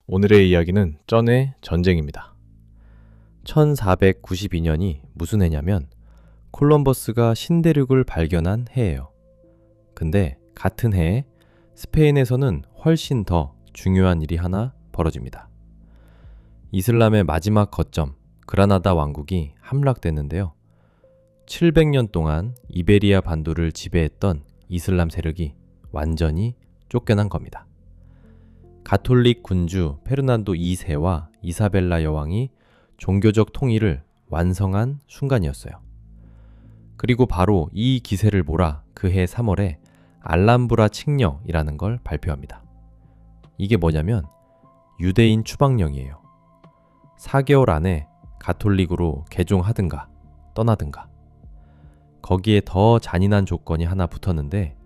오늘의 이야기는 쩐의 전쟁입니다. 1492년이 무슨 해냐면 콜럼버스가 신대륙을 발견한 해예요. 근데 같은 해에 스페인에서는 훨씬 더 중요한 일이 하나 벌어집니다. 이슬람의 마지막 거점 그라나다 왕국이 함락됐는데요. 700년 동안 이베리아 반도를 지배했던 이슬람 세력이 완전히 쫓겨난 겁니다. 가톨릭 군주 페르난도 2세와 이사벨라 여왕이 종교적 통일을 완성한 순간이었어요. 그리고 바로 이 기세를 몰아 그해 3월에 알람브라 칙령이라는 걸 발표합니다. 이게 뭐냐면 유대인 추방령이에요. 4개월 안에 가톨릭으로 개종하든가 떠나든가. 거기에 더 잔인한 조건이 하나 붙었는데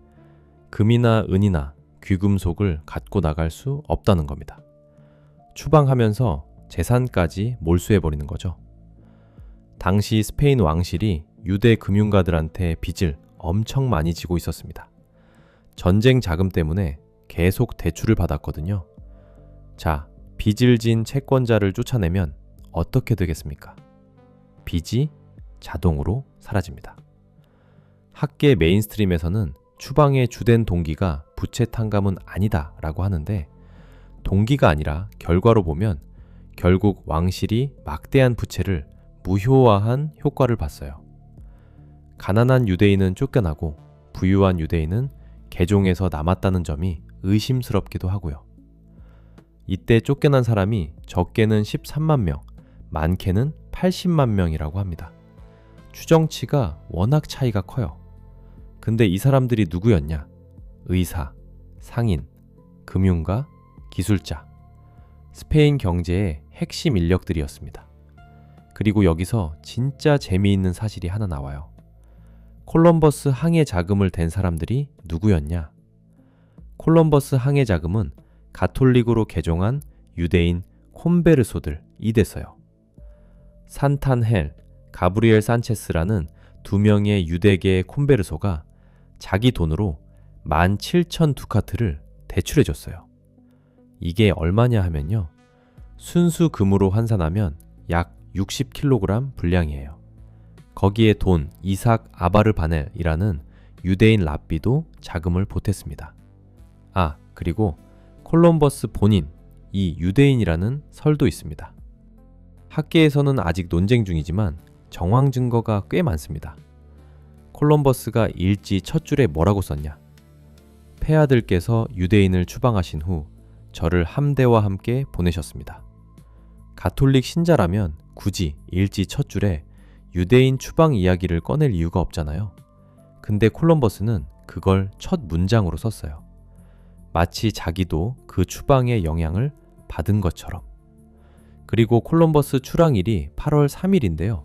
금이나 은이나 귀금속을 갖고 나갈 수 없다는 겁니다. 추방하면서 재산까지 몰수해버리는 거죠. 당시 스페인 왕실이 유대 금융가들한테 빚을 엄청 많이 지고 있었습니다. 전쟁 자금 때문에 계속 대출을 받았거든요. 자, 빚을 진 채권자를 쫓아내면 어떻게 되겠습니까? 빚이 자동으로 사라집니다. 학계 메인스트림에서는 추방의 주된 동기가 부채 탕감은 아니다 라고 하는데 동기가 아니라 결과로 보면 결국 왕실이 막대한 부채를 무효화한 효과를 봤어요. 가난한 유대인은 쫓겨나고 부유한 유대인은 개종에서 남았다는 점이 의심스럽기도 하고요. 이때 쫓겨난 사람이 적게는 13만 명, 많게는 80만 명이라고 합니다. 추정치가 워낙 차이가 커요. 근데 이 사람들이 누구였냐? 의사, 상인, 금융가, 기술자, 스페인 경제의 핵심 인력들이었습니다. 그리고 여기서 진짜 재미있는 사실이 하나 나와요. 콜럼버스 항해 자금을 댄 사람들이 누구였냐? 콜럼버스 항해 자금은 가톨릭으로 개종한 유대인 콘베르소들이 됐어요. 산탄헬, 가브리엘 산체스라는 두 명의 유대계의 콘베르소가 자기 돈으로 17,000두카트를 대출해줬어요. 이게 얼마냐 하면요. 순수 금으로 환산하면 약 60kg 분량이에요. 거기에 돈 이삭 아바르바넬이라는 유대인 랍비도 자금을 보탰습니다. 아, 그리고 콜럼버스 본인, 이 유대인이라는 설도 있습니다. 학계에서는 아직 논쟁 중이지만 정황 증거가 꽤 많습니다. 콜럼버스가 일지 첫 줄에 뭐라고 썼냐? 폐하들께서 유대인을 추방하신 후 저를 함대와 함께 보내셨습니다. 가톨릭 신자라면 굳이 일지 첫 줄에 유대인 추방 이야기를 꺼낼 이유가 없잖아요. 근데 콜럼버스는 그걸 첫 문장으로 썼어요. 마치 자기도 그 추방의 영향을 받은 것처럼. 그리고 콜럼버스 출항일이 8월 3일인데요.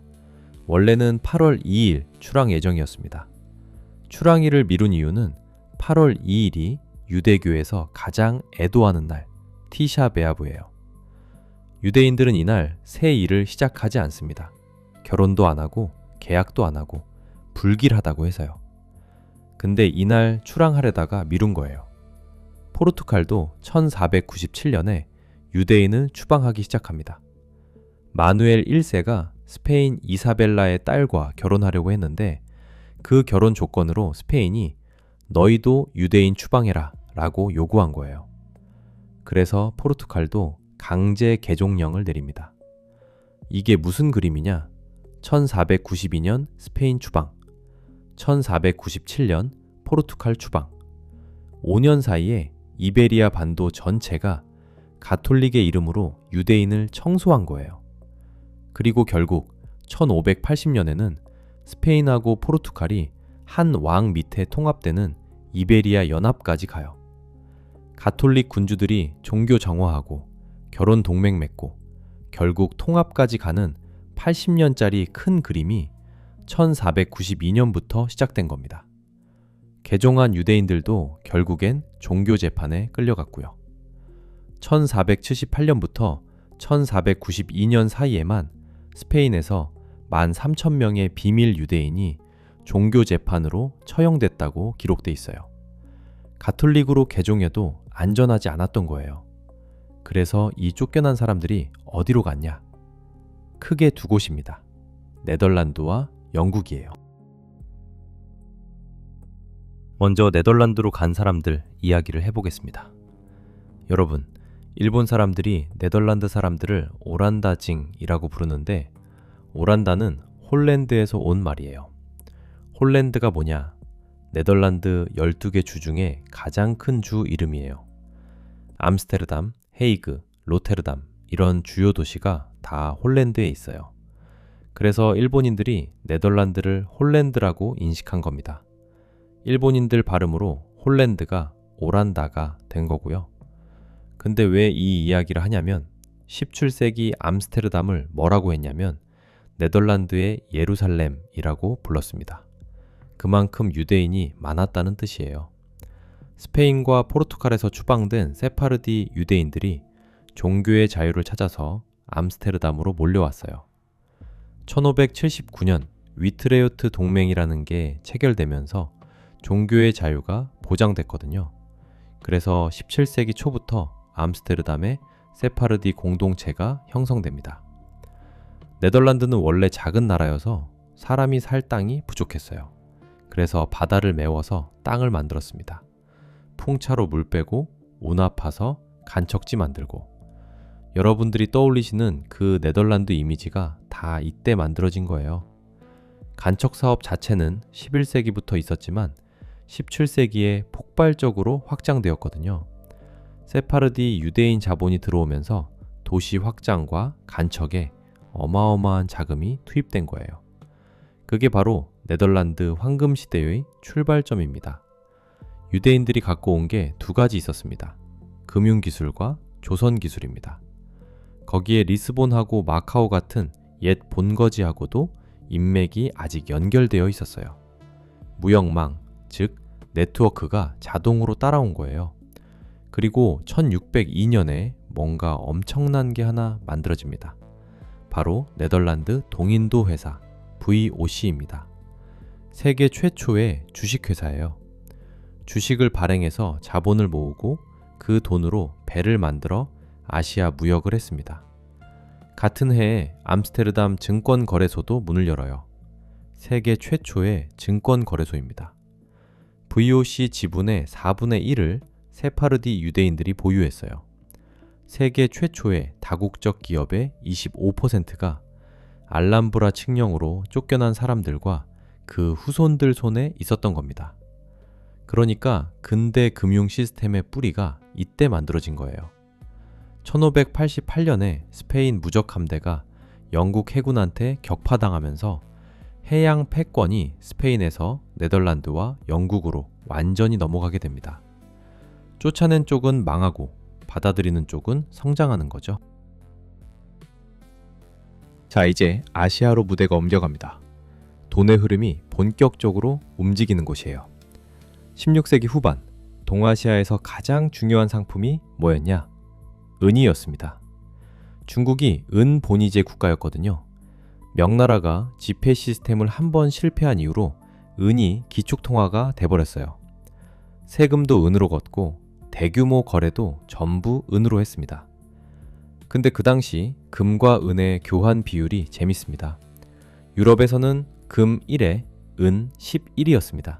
원래는 8월 2일 출항 예정이었습니다. 출항일을 미룬 이유는 8월 2일이 유대교에서 가장 애도하는 날, 티샤 베아브예요. 유대인들은 이날 새 일을 시작하지 않습니다. 결혼도 안 하고 계약도 안 하고 불길하다고 해서요. 근데 이날 출항하려다가 미룬 거예요. 포르투갈도 1497년에 유대인을 추방하기 시작합니다. 마누엘 1세가 스페인 이사벨라의 딸과 결혼하려고 했는데 그 결혼 조건으로 스페인이 너희도 유대인 추방해라 라고 요구한 거예요. 그래서 포르투갈도 강제 개종령을 내립니다. 이게 무슨 그림이냐? 1492년 스페인 추방, 1497년 포르투갈 추방. 5년 사이에 이베리아 반도 전체가 가톨릭의 이름으로 유대인을 청소한 거예요. 그리고 결국 1580년에는 스페인하고 포르투갈이 한 왕 밑에 통합되는 이베리아 연합까지 가요. 가톨릭 군주들이 종교 정화하고 결혼 동맹 맺고 결국 통합까지 가는 80년짜리 큰 그림이 1492년부터 시작된 겁니다. 개종한 유대인들도 결국엔 종교 재판에 끌려갔고요. 1478년부터 1492년 사이에만 스페인에서 13,000명의 비밀 유대인이 종교 재판으로 처형됐다고 기록돼 있어요. 가톨릭으로 개종해도 안전하지 않았던 거예요. 그래서 이 쫓겨난 사람들이 어디로 갔냐? 크게 두 곳입니다. 네덜란드와 영국이에요. 먼저 네덜란드로 간 사람들 이야기를 해보겠습니다. 여러분, 일본 사람들이 네덜란드 사람들을 오란다징이라고 부르는데 오란다는 홀랜드에서 온 말이에요. 홀랜드가 뭐냐? 네덜란드 12개 주 중에 가장 큰 주 이름이에요. 암스테르담, 헤이그, 로테르담 이런 주요 도시가 다 홀랜드에 있어요. 그래서 일본인들이 네덜란드를 홀랜드라고 인식한 겁니다. 일본인들 발음으로 홀랜드가 오란다가 된 거고요. 근데 왜 이 이야기를 하냐면 17세기 암스테르담을 뭐라고 했냐면 네덜란드의 예루살렘이라고 불렀습니다. 그만큼 유대인이 많았다는 뜻이에요. 스페인과 포르투갈에서 추방된 세파르디 유대인들이 종교의 자유를 찾아서 암스테르담으로 몰려왔어요. 1579년 위트레요트 동맹이라는 게 체결되면서 종교의 자유가 보장됐거든요. 그래서 17세기 초부터 암스테르담에 세파르디 공동체가 형성됩니다. 네덜란드는 원래 작은 나라여서 사람이 살 땅이 부족했어요. 그래서 바다를 메워서 땅을 만들었습니다. 풍차로 물 빼고 운하 파서 간척지 만들고 여러분들이 떠올리시는 그 네덜란드 이미지가 다 이때 만들어진 거예요. 간척 사업 자체는 11세기부터 있었지만 17세기에 폭발적으로 확장되었거든요. 세파르디 유대인 자본이 들어오면서 도시 확장과 간척에 어마어마한 자금이 투입된 거예요. 그게 바로 네덜란드 황금시대의 출발점입니다. 유대인들이 갖고 온 게 두 가지 있었습니다. 금융기술과 조선기술입니다. 거기에 리스본하고 마카오 같은 옛 본거지하고도 인맥이 아직 연결되어 있었어요. 무역망, 즉 네트워크가 자동으로 따라온 거예요. 그리고 1602년에 뭔가 엄청난 게 하나 만들어집니다. 바로 네덜란드 동인도 회사 VOC입니다. 세계 최초의 주식회사예요. 주식을 발행해서 자본을 모으고 그 돈으로 배를 만들어 아시아 무역을 했습니다. 같은 해에 암스테르담 증권거래소도 문을 열어요. 세계 최초의 증권거래소입니다. VOC 지분의 4분의 1을 세파르디 유대인들이 보유했어요. 세계 최초의 다국적 기업의 25%가 알람브라 칙령으로 쫓겨난 사람들과 그 후손들 손에 있었던 겁니다. 그러니까 근대 금융 시스템의 뿌리가 이때 만들어진 거예요. 1588년에 스페인 무적 함대가 영국 해군한테 격파당하면서 해양 패권이 스페인에서 네덜란드와 영국으로 완전히 넘어가게 됩니다. 쫓아낸 쪽은 망하고 받아들이는 쪽은 성장하는 거죠. 자, 이제 아시아로 무대가 옮겨갑니다. 돈의 흐름이 본격적으로 움직이는 곳이에요. 16세기 후반, 동아시아에서 가장 중요한 상품이 뭐였냐? 은이었습니다. 중국이 은 본위제 국가였거든요. 명나라가 지폐 시스템을 한번 실패한 이후로 은이 기축통화가 돼버렸어요. 세금도 은으로 걷고 대규모 거래도 전부 은으로 했습니다. 근데 그 당시 금과 은의 교환 비율이 재밌습니다. 유럽에서는 금 1에 은 11이었습니다.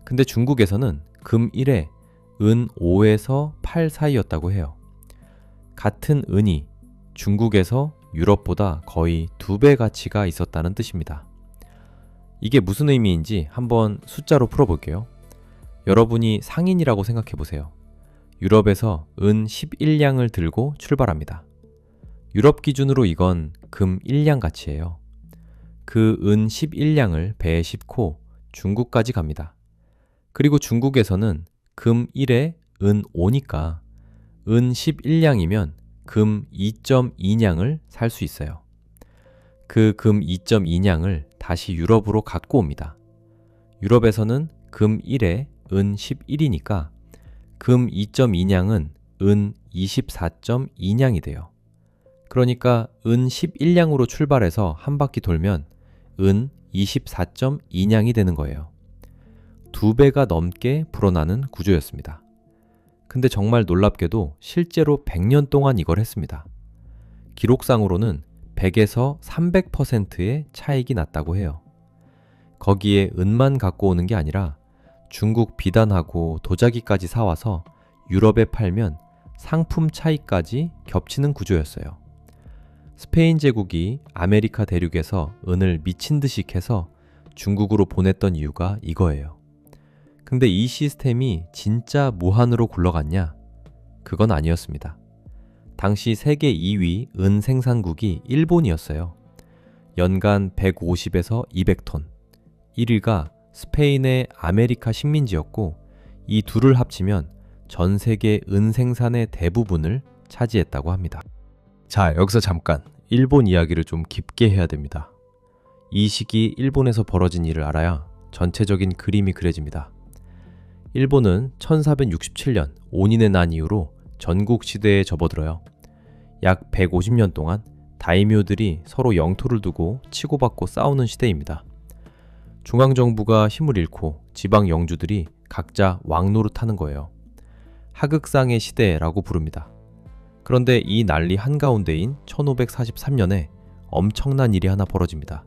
근데 중국에서는 금 1에 은 5에서 8 사이였다고 해요. 같은 은이 중국에서 유럽보다 거의 2배 가치가 있었다는 뜻입니다. 이게 무슨 의미인지 한번 숫자로 풀어볼게요. 여러분이 상인이라고 생각해 보세요. 유럽에서 은 11량을 들고 출발합니다. 유럽 기준으로 이건 금 1량 가치예요. 그 은 11량을 배에 싣고 중국까지 갑니다. 그리고 중국에서는 금 1에 은 5니까 은 11량이면 금 2.2냥을 살 수 있어요. 그 금 2.2냥을 다시 유럽으로 갖고 옵니다. 유럽에서는 금 1에 은 11이니까 금 2.2냥은 은 24.2냥이 돼요. 그러니까 은 11냥으로 출발해서 한 바퀴 돌면 은 24.2냥이 되는 거예요. 2배가 넘게 불어나는 구조였습니다. 근데 정말 놀랍게도 실제로 100년 동안 이걸 했습니다. 기록상으로는 100에서 300%의 차익이 났다고 해요. 거기에 은만 갖고 오는 게 아니라 중국 비단하고 도자기까지 사와서 유럽에 팔면 상품 차익까지 겹치는 구조였어요. 스페인 제국이 아메리카 대륙에서 은을 미친 듯이 캐서 중국으로 보냈던 이유가 이거예요. 근데 이 시스템이 진짜 무한으로 굴러갔냐? 그건 아니었습니다. 당시 세계 2위 은 생산국이 일본이었어요. 연간 150에서 200톤. 1위가 스페인의 아메리카 식민지였고 이 둘을 합치면 전 세계 은 생산의 대부분을 차지했다고 합니다. 자, 여기서 잠깐 일본 이야기를 좀 깊게 해야 됩니다. 이 시기 일본에서 벌어진 일을 알아야 전체적인 그림이 그려집니다. 일본은 1467년 온인의 난 이후로 전국 시대에 접어들어요. 약 150년 동안 다이묘들이 서로 영토를 두고 치고받고 싸우는 시대입니다. 중앙정부가 힘을 잃고 지방 영주들이 각자 왕노릇하는 거예요. 하극상의 시대라고 부릅니다. 그런데 이 난리 한가운데인 1543년에 엄청난 일이 하나 벌어집니다.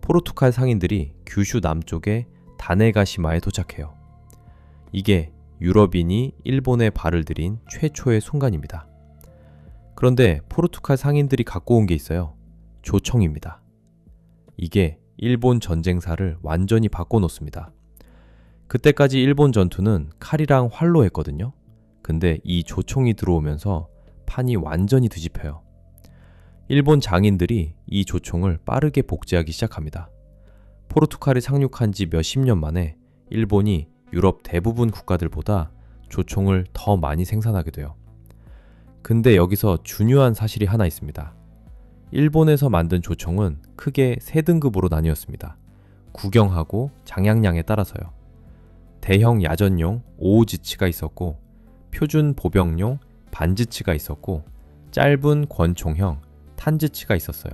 포르투갈 상인들이 규슈 남쪽의 다네가시마에 도착해요. 이게 유럽인이 일본에 발을 들인 최초의 순간입니다. 그런데 포르투갈 상인들이 갖고 온 게 있어요. 조총입니다. 이게 일본 전쟁사를 완전히 바꿔놓습니다. 그때까지 일본 전투는 칼이랑 활로 했거든요. 근데 이 조총이 들어오면서 판이 완전히 뒤집혀요. 일본 장인들이 이 조총을 빠르게 복제하기 시작합니다. 포르투갈이 상륙한 지 몇십 년 만에 일본이 유럽 대부분 국가들보다 조총을 더 많이 생산하게 돼요. 근데 여기서 중요한 사실이 하나 있습니다. 일본에서 만든 조총은 크게 세 등급으로 나뉘었습니다. 구경하고 장양량에 따라서요. 대형 야전용 오우지치가 있었고 표준 보병용 반지치가 있었고 짧은 권총형 탄지치가 있었어요.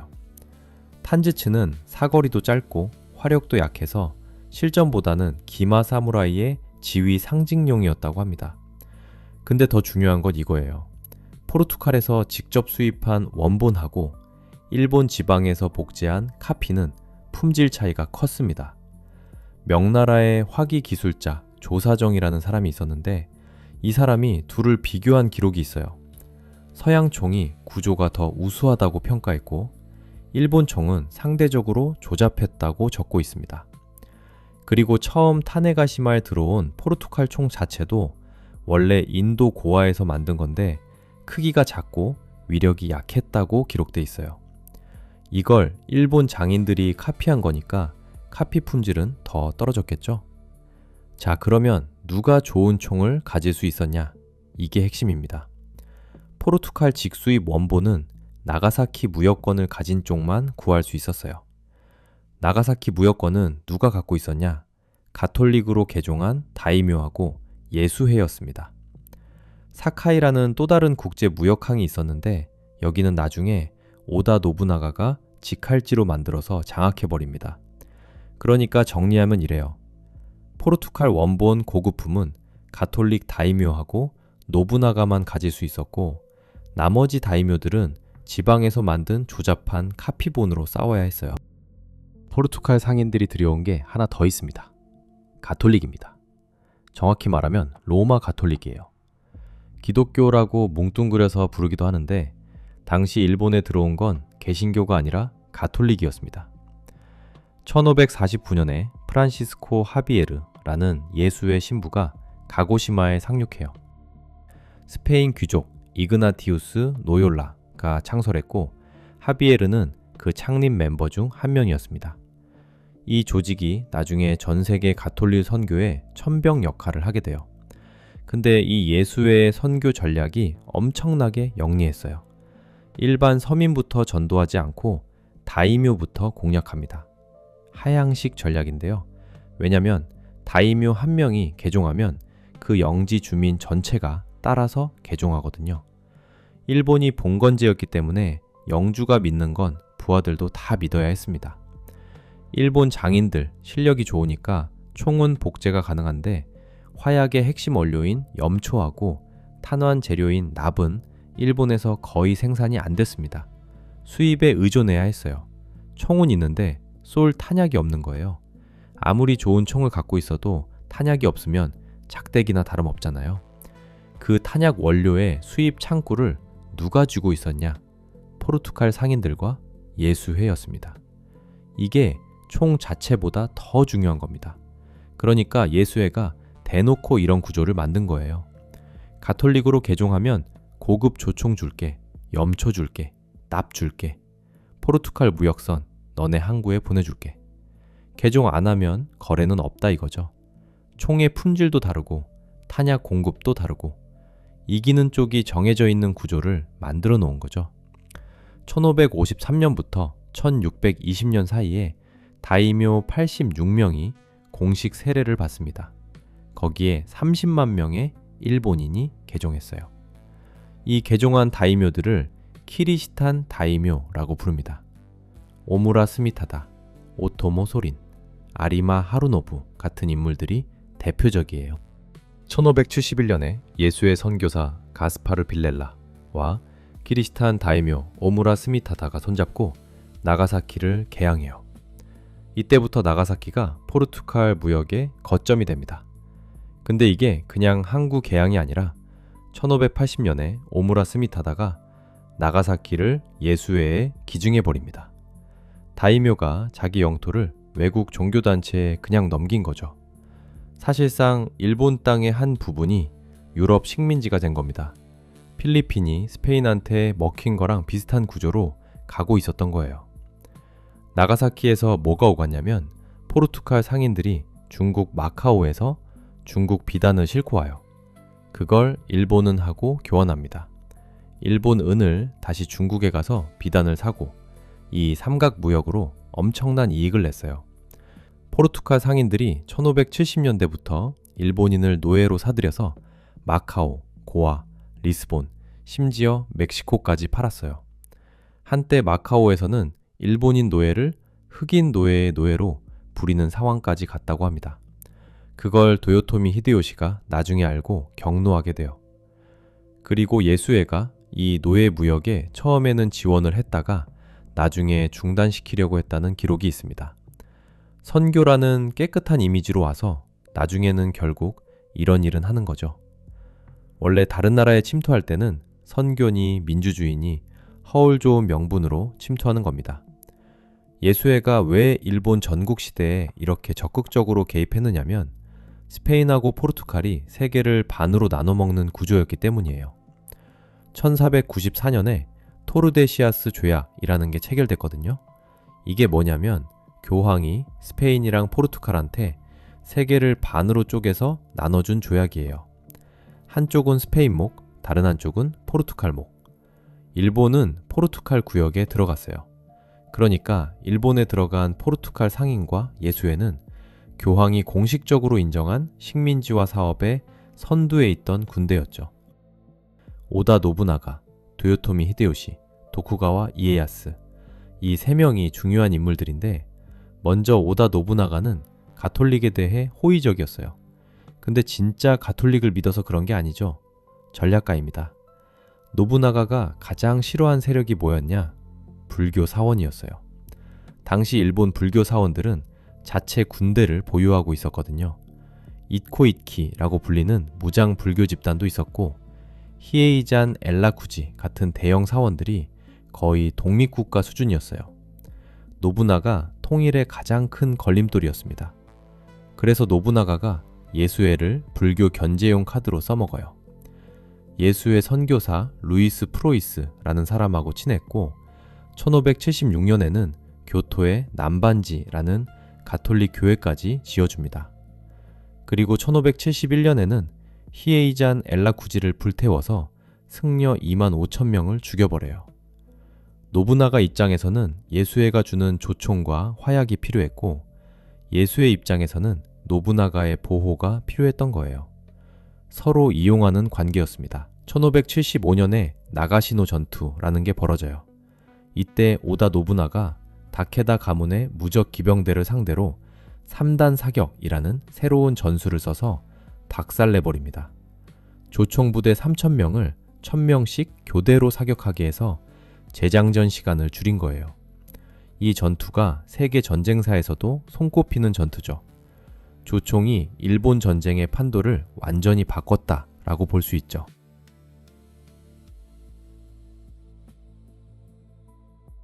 탄지치는 사거리도 짧고 화력도 약해서 실전보다는 기마 사무라이의 지휘 상징용이었다고 합니다. 근데 더 중요한 건 이거예요. 포르투갈에서 직접 수입한 원본하고 일본 지방에서 복제한 카피는 품질 차이가 컸습니다. 명나라의 화기 기술자 조사정이라는 사람이 있었는데 이 사람이 둘을 비교한 기록이 있어요. 서양 총이 구조가 더 우수하다고 평가했고 일본 총은 상대적으로 조잡했다고 적고 있습니다. 그리고 처음 타네가시마에 들어온 포르투갈 총 자체도 원래 인도 고아에서 만든 건데 크기가 작고 위력이 약했다고 기록돼 있어요. 이걸 일본 장인들이 카피한 거니까 카피 품질은 더 떨어졌겠죠? 자, 그러면 누가 좋은 총을 가질 수 있었냐? 이게 핵심입니다. 포르투갈 직수입 원본은 나가사키 무역권을 가진 쪽만 구할 수 있었어요. 나가사키 무역권은 누가 갖고 있었냐? 가톨릭으로 개종한 다이묘하고 예수회였습니다. 사카이라는 또 다른 국제 무역항이 있었는데 여기는 나중에 오다 노부나가가 직할지로 만들어서 장악해버립니다. 그러니까 정리하면 이래요. 포르투갈 원본 고급품은 가톨릭 다이묘하고 노부나가만 가질 수 있었고 나머지 다이묘들은 지방에서 만든 조잡한 카피본으로 싸워야 했어요. 포르투갈 상인들이 들여온 게 하나 더 있습니다. 가톨릭입니다. 정확히 말하면 로마 가톨릭이에요. 기독교라고 뭉뚱그려서 부르기도 하는데 당시 일본에 들어온 건 개신교가 아니라 가톨릭이었습니다. 1549년에 프란시스코 하비에르라는 예수의 신부가 가고시마에 상륙해요. 스페인 귀족 이그나티우스 노욜라가 창설했고 하비에르는 그 창립 멤버 중 한 명이었습니다. 이 조직이 나중에 전 세계 가톨릭 선교의 천병 역할을 하게 돼요. 근데 이 예수의 선교 전략이 엄청나게 영리했어요. 일반 서민부터 전도하지 않고 다이묘부터 공략합니다. 하향식 전략인데요. 왜냐면 다이묘 한 명이 개종하면 그 영지 주민 전체가 따라서 개종하거든요. 일본이 봉건제였기 때문에 영주가 믿는 건 부하들도 다 믿어야 했습니다. 일본 장인들 실력이 좋으니까 총은 복제가 가능한데 화약의 핵심 원료인 염초하고 탄환 재료인 납은 일본에서 거의 생산이 안 됐습니다. 수입에 의존해야 했어요. 총은 있는데 쏠 탄약이 없는 거예요. 아무리 좋은 총을 갖고 있어도 탄약이 없으면 작대기나 다름없잖아요. 그 탄약 원료의 수입 창구를 누가 쥐고 있었냐? 포르투갈 상인들과 예수회였습니다. 이게 총 자체보다 더 중요한 겁니다. 그러니까 예수회가 대놓고 이런 구조를 만든 거예요. 가톨릭으로 개종하면 고급 조총 줄게, 염초 줄게, 납 줄게, 포르투갈 무역선 너네 항구에 보내줄게. 개종 안 하면 거래는 없다 이거죠. 총의 품질도 다르고 탄약 공급도 다르고 이기는 쪽이 정해져 있는 구조를 만들어 놓은 거죠. 1553년부터 1620년 사이에 다이묘 86명이 공식 세례를 받습니다. 거기에 30만 명의 일본인이 개종했어요. 이 개종한 다이묘들을 키리시탄 다이묘라고 부릅니다. 오무라 스미타다, 오토모 소린, 아리마 하루노부 같은 인물들이 대표적이에요. 1571년에 예수의 선교사 가스파르 빌렐라와 키리시탄 다이묘 오무라 스미타다가 손잡고 나가사키를 개항해요. 이때부터 나가사키가 포르투갈 무역의 거점이 됩니다. 근데 이게 그냥 항구 개항이 아니라 1580년에 오무라 스미타다가 나가사키를 예수회에 기증해버립니다. 다이묘가 자기 영토를 외국 종교단체에 그냥 넘긴 거죠. 사실상 일본 땅의 한 부분이 유럽 식민지가 된 겁니다. 필리핀이 스페인한테 먹힌 거랑 비슷한 구조로 가고 있었던 거예요. 나가사키에서 뭐가 오갔냐면 포르투갈 상인들이 중국 마카오에서 중국 비단을 싣고 와요. 그걸 일본 은하고 교환합니다. 일본 은을 다시 중국에 가서 비단을 사고 이 삼각 무역으로 엄청난 이익을 냈어요. 포르투갈 상인들이 1570년대부터 일본인을 노예로 사들여서 마카오, 고아, 리스본, 심지어 멕시코까지 팔았어요. 한때 마카오에서는 일본인 노예를 흑인 노예의 노예로 부리는 상황까지 갔다고 합니다. 그걸 도요토미 히데요시가 나중에 알고 경노하게 돼요. 그리고 예수회가 이 노예 무역에 처음에는 지원을 했다가 나중에 중단시키려고 했다는 기록이 있습니다. 선교라는 깨끗한 이미지로 와서 나중에는 결국 이런 일은 하는 거죠. 원래 다른 나라에 침투할 때는 선교니 민주주의니 허울 좋은 명분으로 침투하는 겁니다. 예수회가 왜 일본 전국 시대에 이렇게 적극적으로 개입했느냐면 스페인하고 포르투갈이 세계를 반으로 나눠 먹는 구조였기 때문이에요. 1494년에 토르데시아스 조약이라는 게 체결됐거든요. 이게 뭐냐면 교황이 스페인이랑 포르투갈한테 세계를 반으로 쪼개서 나눠준 조약이에요. 한쪽은 스페인목, 다른 한쪽은 포르투갈목. 일본은 포르투갈 구역에 들어갔어요. 그러니까 일본에 들어간 포르투갈 상인과 예수회는 교황이 공식적으로 인정한 식민지화 사업의 선두에 있던 군대였죠. 오다 노부나가, 도요토미 히데요시, 도쿠가와 이에야스 이 세 명이 중요한 인물들인데 먼저 오다 노부나가는 가톨릭에 대해 호의적이었어요. 근데 진짜 가톨릭을 믿어서 그런 게 아니죠. 전략가입니다. 노부나가가 가장 싫어한 세력이 뭐였냐? 불교 사원이었어요. 당시 일본 불교 사원들은 자체 군대를 보유하고 있었거든요. 이코이키라고 불리는 무장 불교 집단도 있었고 히에이잔 엘라쿠지 같은 대형 사원들이 거의 독립국가 수준이었어요. 노부나가 통일의 가장 큰 걸림돌이었습니다. 그래서 노부나가가 예수회를 불교 견제용 카드로 써먹어요. 예수회 선교사 루이스 프로이스라는 사람하고 친했고 1576년에는 교토에 남반지라는 가톨릭 교회까지 지어줍니다. 그리고 1571년에는 히에이잔 엘라쿠지를 불태워서 승려 2만 5천 명을 죽여버려요. 노부나가 입장에서는 예수회가 주는 조총과 화약이 필요했고 예수회 입장에서는 노부나가의 보호가 필요했던 거예요. 서로 이용하는 관계였습니다. 1575년에 나가시노 전투라는 게 벌어져요. 이때 오다 노부나가 다케다 가문의 무적 기병대를 상대로 3단 사격이라는 새로운 전술을 써서 박살내버립니다. 조총부대 3,000명을 1,000명씩 교대로 사격하게 해서 재장전 시간을 줄인 거예요. 이 전투가 세계 전쟁사에서도 손꼽히는 전투죠. 조총이 일본 전쟁의 판도를 완전히 바꿨다라고 볼 수 있죠.